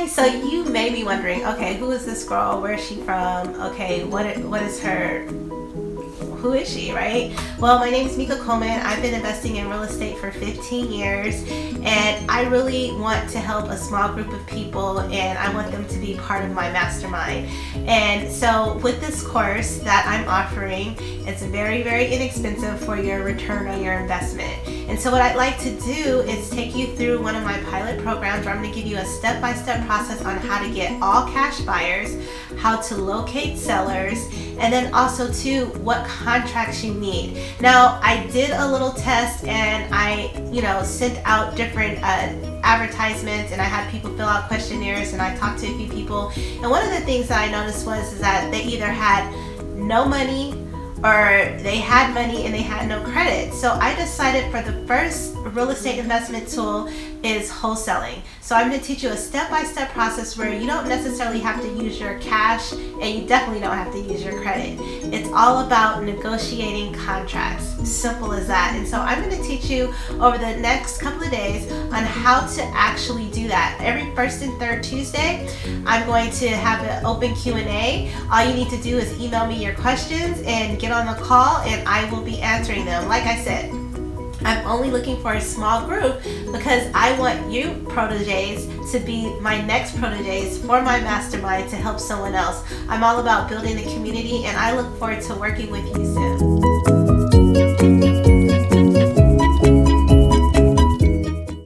Hi, so you may be wondering, okay, who is this girl? Where is she from? Okay, what is her, who is she, right? Well, my name is Mika Coleman. I've been investing in real estate for 15 years, and I really want to help a small group of people, and I want them to be part of my mastermind. And so with this course that I'm offering, it's very, very inexpensive for your return on your investment. And so what I'd like to do is take you through one of my pilot programs where I'm going to give you a step-by-step process on how to get all cash buyers, how to locate sellers, and then also too what contracts you need. Now, I did a little test, and I sent out different advertisements, and I had people fill out questionnaires, and I talked to a few people, and one of the things that I noticed was that they either had no money or they had money and they had no credit. So I decided for the first real estate investment tool is wholesaling. So I'm going to teach you a step-by-step process where you don't necessarily have to use your cash, and you definitely don't have to use your credit. It's all about negotiating contracts. Simple as that. And so I'm going to teach you over the next couple of days on how to actually do that. Every first and third Tuesday, I'm going to have an open Q&A. All you need to do is email me your questions and get on the call, and I will be answering them. Like I said, I'm only looking for a small group because I want you proteges to be my next proteges for my mastermind to help someone else. I'm all about building a community, and I look forward to working with you soon.